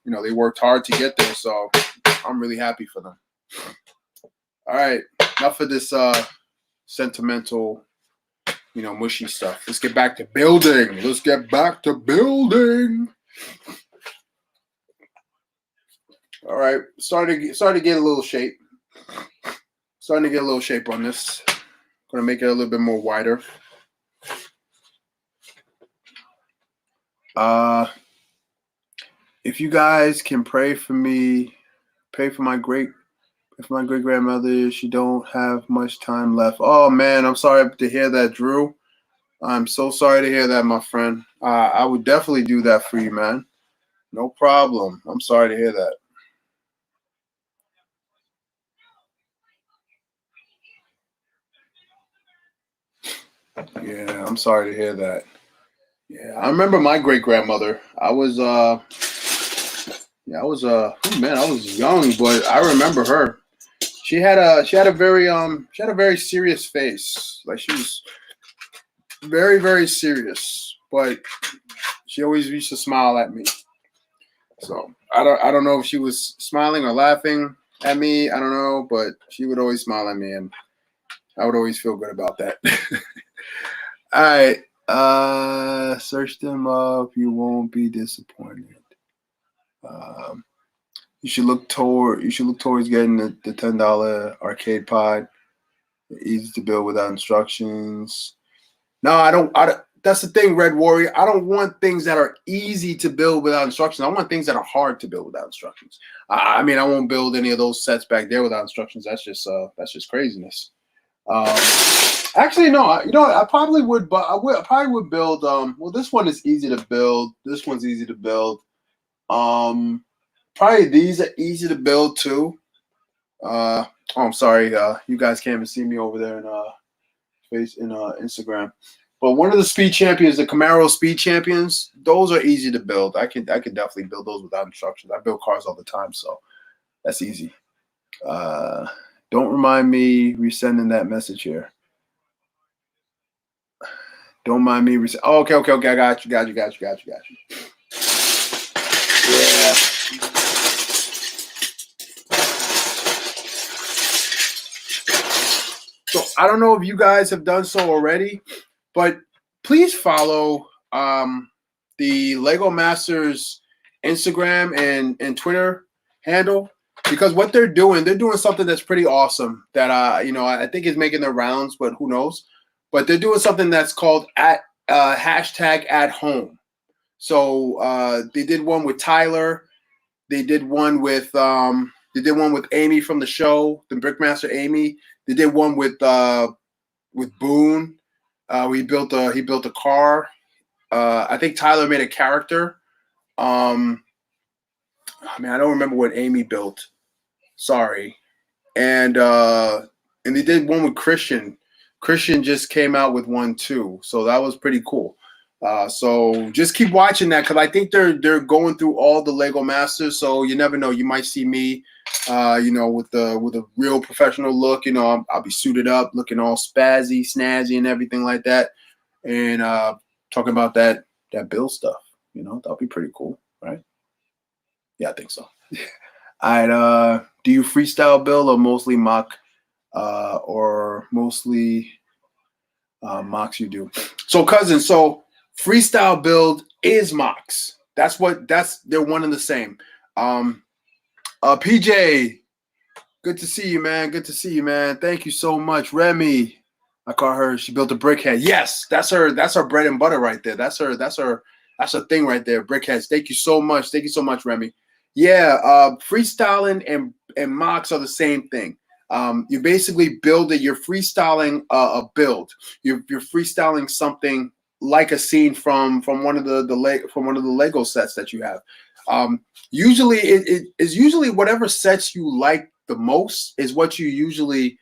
you know, they worked hard to get there. So I'm really happy for them. All right, enough of this sentimental, you know, mushy stuff. Let's get back to building. Let's get back to building. All right, starting to get a little shape. Starting to get a little shape on this. Going to make it a little bit more wider. If you guys can pray for me, pray for my great grandmother. She don't have much time left. Oh man, I'm sorry to hear that, Drew. I'm so sorry to hear that, my friend. I would definitely do that for you, man. No problem. I'm sorry to hear that. Yeah, I'm sorry to hear that. Yeah, I remember my great grandmother. I was oh man, I was young, but I remember her. She had a very serious face. Like she was very, very serious, but she always used to smile at me. So I don't know if she was smiling or laughing at me. I don't know, but she would always smile at me, and I would always feel good about that. All right. Search them up. You won't be disappointed. You should look towards getting the $10 arcade pod. Easy to build without instructions. No, I don't. That's the thing, Red Warrior. I don't want things that are easy to build without instructions. I want things that are hard to build without instructions. I mean, I won't build any of those sets back there without instructions. That's just craziness. Actually, no. You know what? I probably would, but I probably would build. Well, this one is easy to build. This one's easy to build. Probably these are easy to build too. Oh, I'm sorry. You guys can't even see me over there in Instagram. But one of the speed champions, the Camaro speed champions, those are easy to build. I can definitely build those without instructions. I build cars all the time, so that's easy. Don't remind me resending that message here. Don't mind me resending. Oh, okay. I got you. Yeah. So I don't know if you guys have done so already, but please follow the Lego Masters Instagram and Twitter handle, because what they're doing something that's pretty awesome that I think is making the rounds, but who knows? But they're doing something that's called hashtag at home. So they did one with Tyler. They did one with Amy from the show, the Brickmaster Amy. They did one with Boone. He built a car. I think Tyler made a character. I don't remember what Amy built. Sorry. And they did one with Christian. Christian just came out with one too, so that was pretty cool. So just keep watching that, because I think they're going through all the Lego Masters. So you never know, you might see me, with a real professional look. I'll be suited up, looking all spazzy, snazzy, and everything like that, and talking about that build stuff. That'll be pretty cool, right? Yeah, I think so. All right. Do you freestyle build or mostly mock, or mostly mocks you do? So, cousin, freestyle build is mocks. They're one and the same. PJ, good to see you, man. Thank you so much. Remy, I call her. She built a brickhead. Yes, that's her bread and butter right there. That's her thing right there. Brickheads. Thank you so much, Remy. Yeah, freestyling and mocks are the same thing. You basically build it. You're freestyling a build. You're freestyling something like a scene from one of the Lego sets that you have. Usually, it is usually whatever sets you like the most is what you usually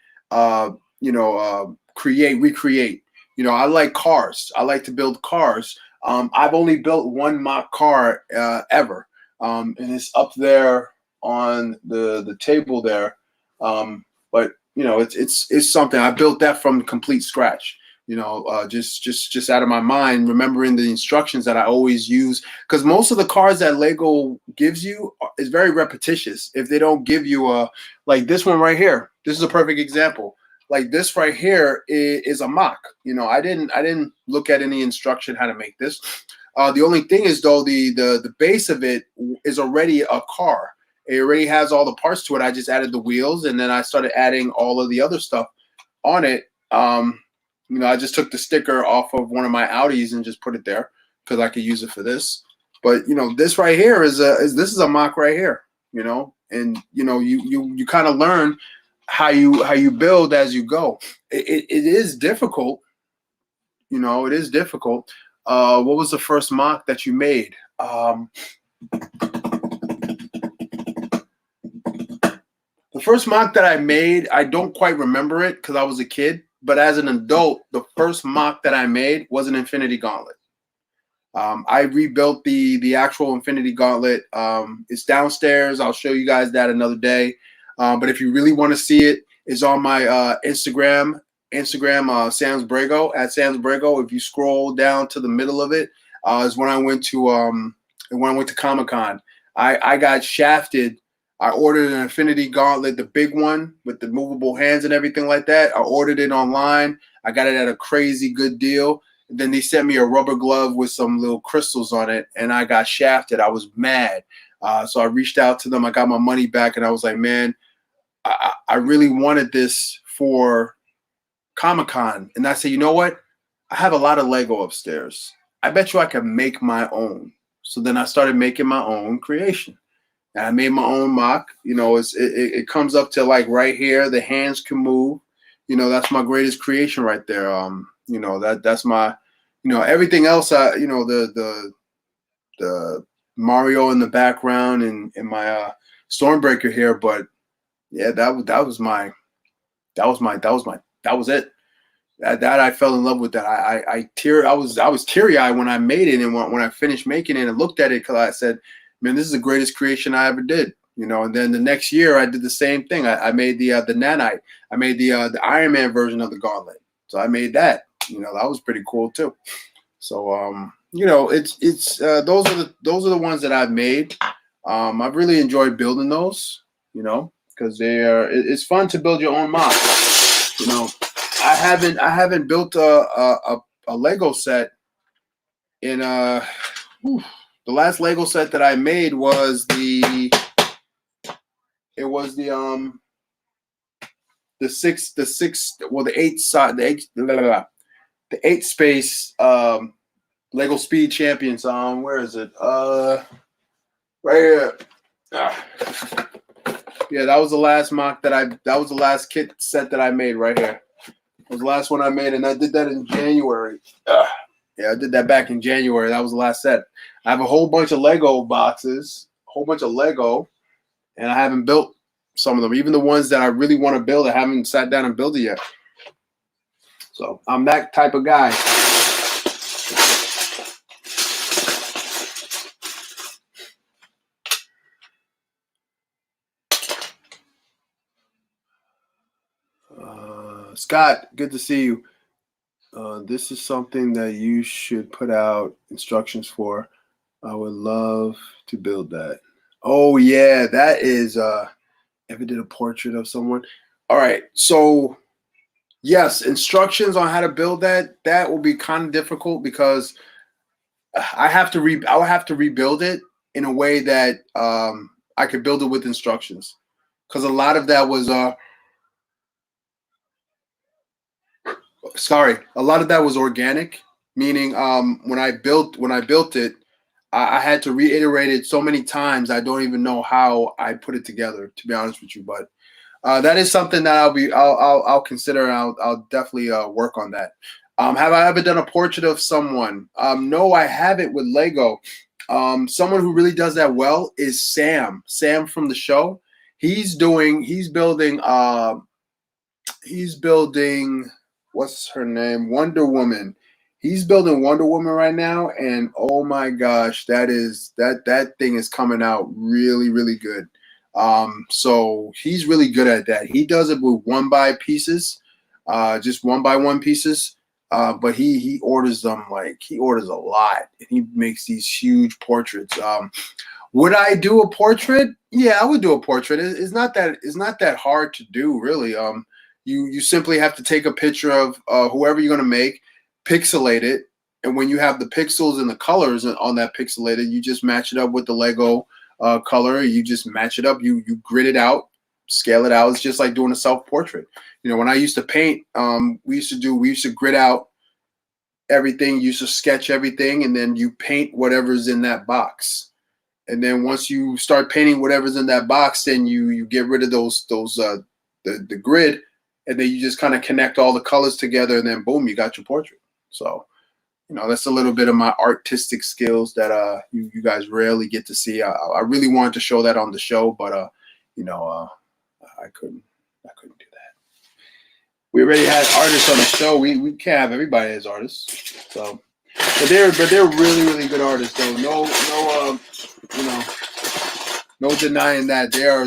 recreate. I like cars. I like to build cars. I've only built one mock car ever, and it's up there on the table there. But it's something. I built that from complete scratch. just out of my mind, remembering the instructions that I always use. Because most of the cards that Lego gives you is very repetitious. If they don't give you like this one right here, this is a perfect example. Like this right here is a MOC. I didn't look at any instruction how to make this. The only thing is though, the base of it is already a car. It already has all the parts to it. I just added the wheels, and then I started adding all of the other stuff on it. I just took the sticker off of one of my Audis and just put it there because I could use it for this. But this right here is a MOC right here. And you kind of learn how you build as you go. It is difficult. It is difficult. What was the first MOC that you made? The first MOC that I made, I don't quite remember it because I was a kid. But as an adult, the first MOC that I made was an Infinity Gauntlet. I rebuilt the actual Infinity Gauntlet. It's downstairs. I'll show you guys that another day. But if you really want to see it, it's on my Instagram, Sam's Brago, at Sam's Brago. If you scroll down to the middle of it, is when I went to Comic-Con. I got shafted. I ordered an Infinity Gauntlet, the big one with the movable hands and everything like that. I ordered it online. I got it at a crazy good deal. And then they sent me a rubber glove with some little crystals on it, and I got shafted. I was mad. So I reached out to them. I got my money back, and I was like, man, I really wanted this for Comic-Con. And I said, you know what? I have a lot of Lego upstairs. I bet you I can make my own. So then I started making my own creation. And I made my own MOC. It comes up to like right here. The hands can move. That's my greatest creation right there. That's my, everything else. The Mario in the background and my Stormbreaker here. But yeah, that was it. That I fell in love with that. I was teary-eyed when I made it, and when I finished making it and looked at it, because I said, man, this is the greatest creation I ever did. And then the next year I did the same thing. I made the nanite. I made the Ironman version of the gauntlet. So I made that. That was pretty cool too. So it's those are the ones that I've made. I've really enjoyed building those. Because it's fun to build your own MOC. I haven't built a Lego set in the last Lego set that I made was the eight space Lego Speed Champions. Where is it? Right here. Yeah, that was the last MOC that was the last kit set that I made right here. It was the last one I made, and I did that in January. Yeah, I did that back in January. That was the last set. I have a whole bunch of Lego boxes, a whole bunch of Lego, and I haven't built some of them. Even the ones that I really want to build, I haven't sat down and built it yet. So I'm that type of guy. Scott, good to see you. This is something that you should put out instructions for. I would love to build that. Oh yeah, that is ever did a portrait of someone. All right, so yes, instructions on how to build that. That will be kind of difficult because I will have to rebuild it in a way that I could build it with instructions. Because a lot of that was a lot of that was organic, meaning when I built it, I had to reiterate it so many times I don't even know how I put it together, to be honest with you. But that is something that I'll consider. I'll definitely work on that. Have I ever done a portrait of someone? No, I haven't with Lego. Someone who really does that well is Sam. Sam from the show. He's building. What's her name? Wonder Woman. He's building Wonder Woman right now, and oh my gosh, that thing is coming out really, really good. So he's really good at that. He does it with 1x pieces, just 1x1 pieces. But he orders them, like he orders a lot, and he makes these huge portraits. Would I do a portrait? Yeah, I would do a portrait. It's not that hard to do, really. You simply have to take a picture of whoever you're gonna make, pixelate it, and when you have the pixels and the colors on that pixelated, you just match it up with the Lego color. You just match it up. You grid it out, scale it out. It's just like doing a self-portrait. You know, when I used to paint, we used to grid out everything. You used to sketch everything, and then you paint whatever's in that box. And then once you start painting whatever's in that box, then you get rid of the grid, and then you just kind of connect all the colors together, and then boom, you got your portrait. So, you know, that's a little bit of my artistic skills that you guys rarely get to see. I really wanted to show that on the show, but you know, I couldn't do that. We already had artists on the show. We can't have everybody as artists. So, but they're really, really good artists though. No, you know, no denying that they are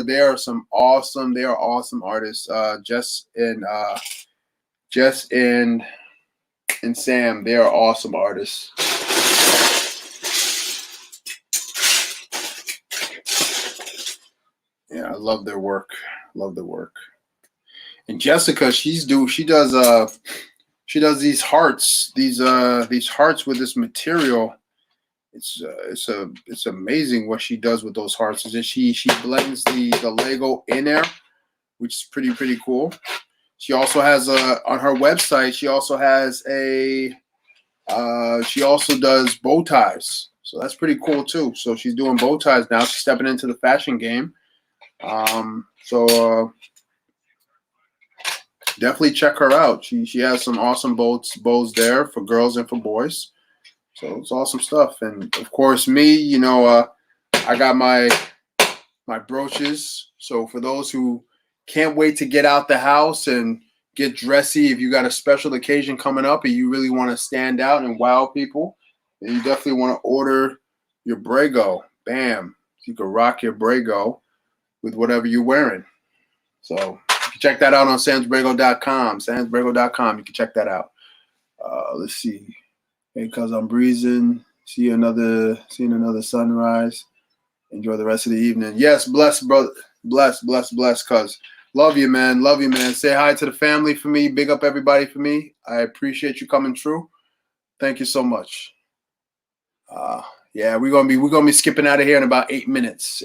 awesome artists. Jess and Sam, they are awesome artists. Yeah, I love their work. And Jessica, she does these hearts, these hearts with this material. It's amazing what she does with those hearts. Is that she blends the Lego in there, which is pretty cool. She also has on her website. She also has she also does bow ties, so that's pretty cool too. So she's doing bow ties now. She's stepping into the fashion game. So definitely check her out. She has some awesome bows there for girls and for boys. So it's awesome stuff. And of course, me, you know, I got my brooches. So for those who can't wait to get out the house and get dressy, if you got a special occasion coming up and you really want to stand out and wow people, then you definitely want to order your Brago. Bam. You can rock your Brago with whatever you're wearing. So you can check that out on samsbrago.com. Samsbrago.com. You can check that out. Let's see. Hey, cuz I'm breezing. Seeing another sunrise. Enjoy the rest of the evening. Yes, bless, brother. Bless, cuz. Love you, man. Say hi to the family for me. Big up everybody for me. I appreciate you coming through. Thank you so much. Yeah, we're gonna be skipping out of here in about 8 minutes.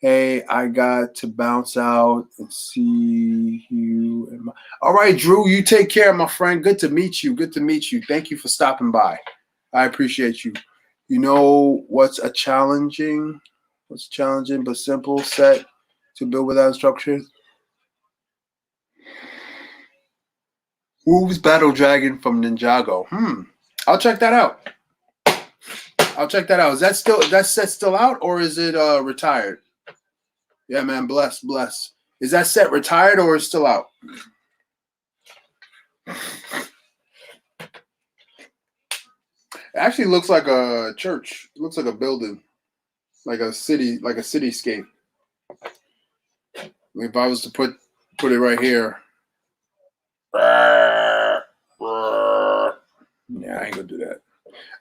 Hey, I got to bounce out and see you. All right, Drew, you take care, my friend. Good to meet you. Thank you for stopping by. I appreciate you. You know what's challenging but simple set to build without instructions? Wolves Battle Dragon from Ninjago. I'll check that out. Is that set still out, or is it retired? Yeah, man, bless. Is that set retired or is still out? It actually looks like a church. It looks like a building, like a cityscape. If I was to put it right here. Yeah, I ain't gonna do that.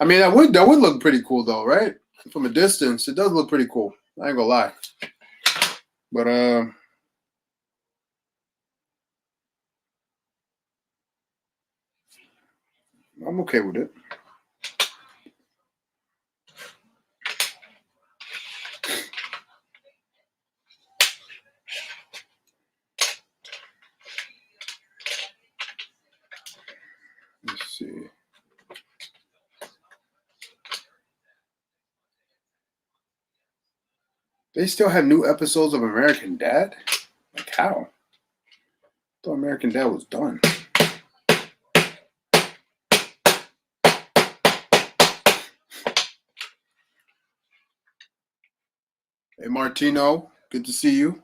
I mean, that would look pretty cool though, right? From a distance, it does look pretty cool. I ain't gonna lie. But I'm okay with it. Let's see. They still have new episodes of American Dad? Like how? I thought American Dad was done. Hey Martino, good to see you.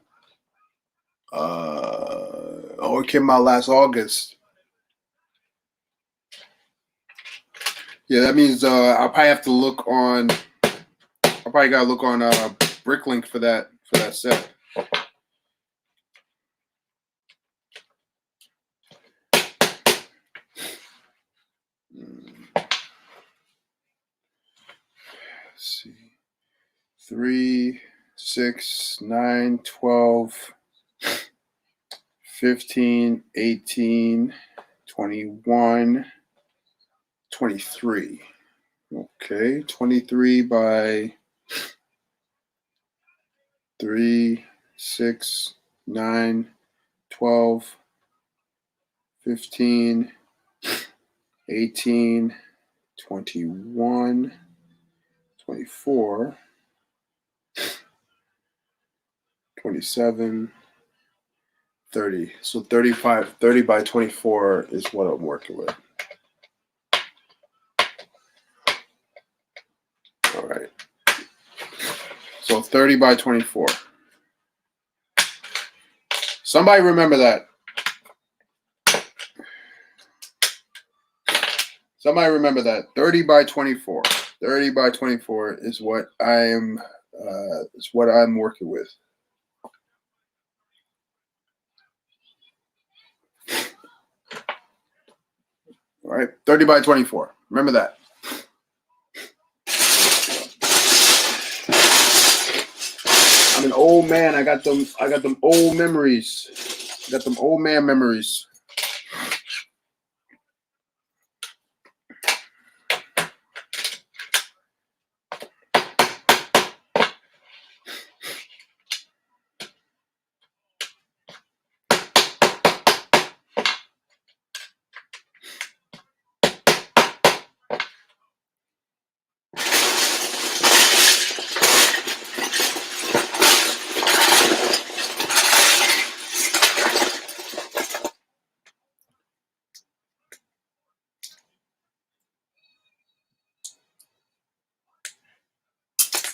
It came out last August. Yeah, that means I'll probably have to look on. I probably gotta look on Bricklink for that set. 6, 9, 12, 15, 18, 21, 23. Okay, 23 by 3, 6, 9, 12, 15, 18, 21, 24, 27, 30. So 30 by 24 is what I'm working with. All right. So 30 by 24. Somebody remember that. Somebody remember that. 30 by 24. 30 by 24 is what I'm working with. All right, 30 by 24. Remember that. I'm an old man. I got them old memories. I got them old man memories.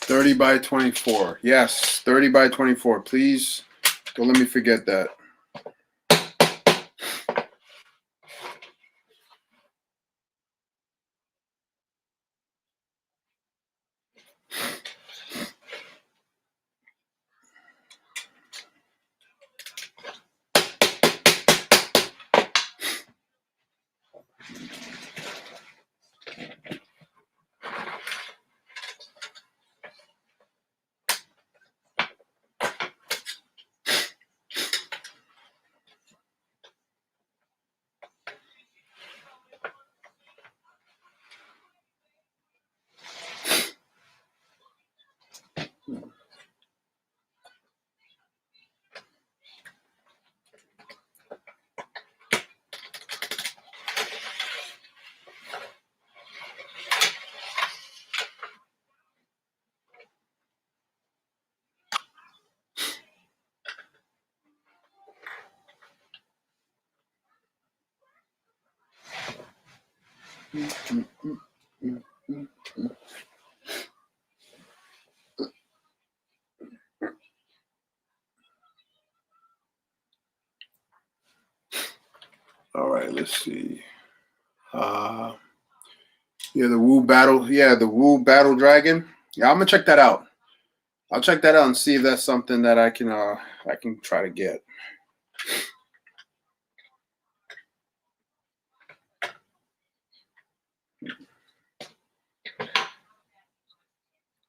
$30 by 24. Yes, 30 by 24. Please don't let me forget that. All right, let's see. Yeah, the Wu Battle. Yeah, the Wu Battle Dragon. Yeah, I'm gonna check that out. I'll check that out and see if that's something that I can try to get.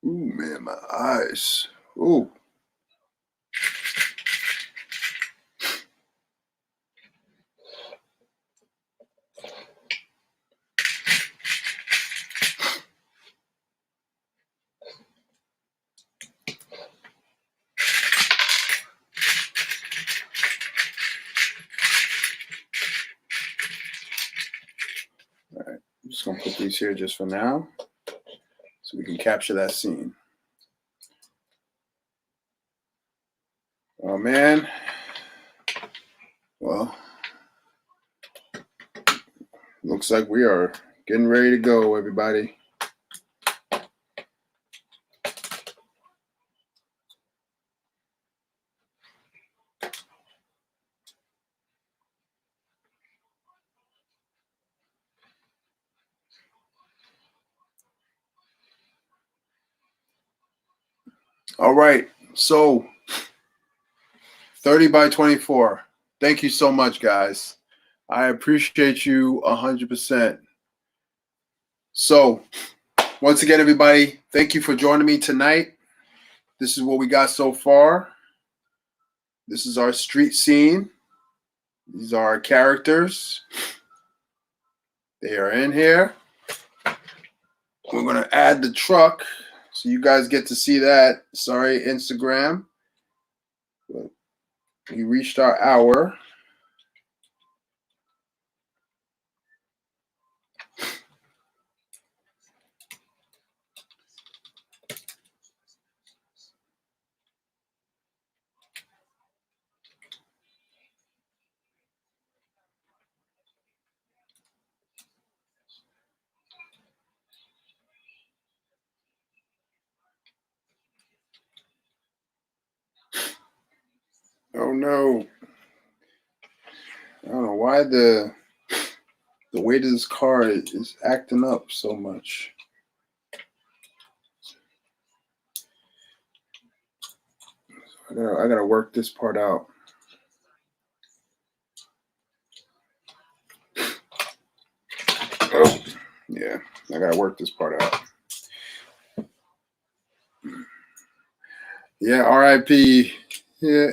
Ooh, man, my eyes. Ooh. All right, I'm just gonna put these here just for now, so we can capture that scene. Oh man. Well, looks like we are getting ready to go, everybody. All right, so 30 by 24. Thank you so much, guys. I appreciate you 100%. So, once again, everybody, thank you for joining me tonight. this is what we got so far. This is our street scene. These are our characters. They are in here. We're going to add the truck so you guys get to see that. Sorry, Instagram. We reached our hour. Oh no. I don't know why the weight of this car is acting up so much. I gotta work this part out. Oh, yeah, I gotta work this part out. Yeah, RIP. Yeah.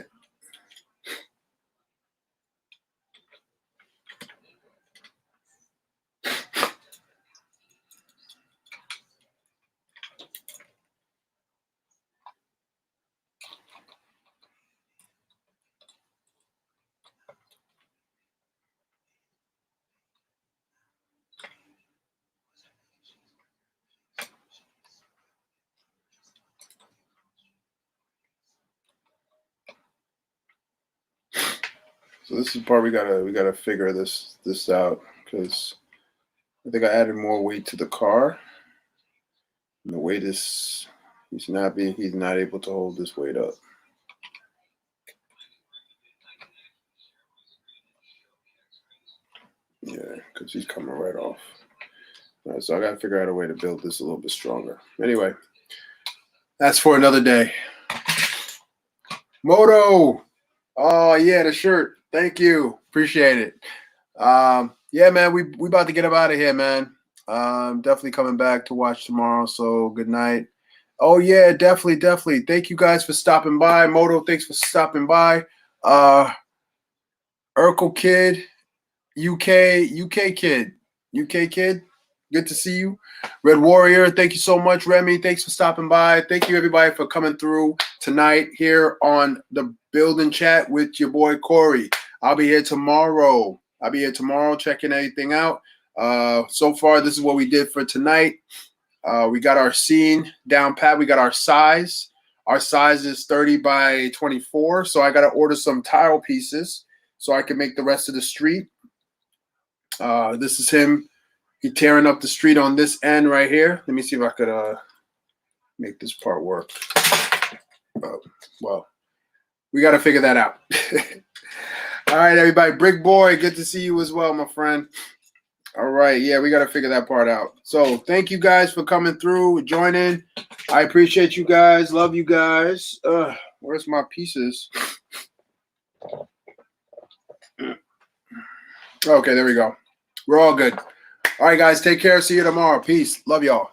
So this is the part we gotta figure this out, because I think I added more weight to the car. And the weight is he's not able to hold this weight up. Yeah, because he's coming right off. All right, so I gotta figure out a way to build this a little bit stronger. Anyway, that's for another day. Moto. Oh yeah, the shirt. Thank you. Appreciate it. Yeah, man, we about to get up out of here, man. Definitely coming back to watch tomorrow. So good night. Oh yeah, definitely. Thank you guys for stopping by. Moto, thanks for stopping by. Urkel Kid, UK Kid. Good to see you. Red Warrior, thank you so much. Remy, thanks for stopping by. Thank you, everybody, for coming through tonight here on the Building Chat with your boy, Corey. I'll be here tomorrow. Checking everything out. So far, this is what we did for tonight. We got our scene down pat. We got our size. Our size is 30 by 24. So I got to order some tile pieces so I can make the rest of the street. This is him. He's tearing up the street on this end right here. Let me see if I could make this part work. Well, we got to figure that out. All right, everybody. Brick Boy, good to see you as well, my friend. All right. Yeah, we got to figure that part out. So thank you guys for coming through, joining. I appreciate you guys. Love you guys. Where's my pieces? Okay, there we go. We're all good. All right, guys. Take care. See you tomorrow. Peace. Love y'all.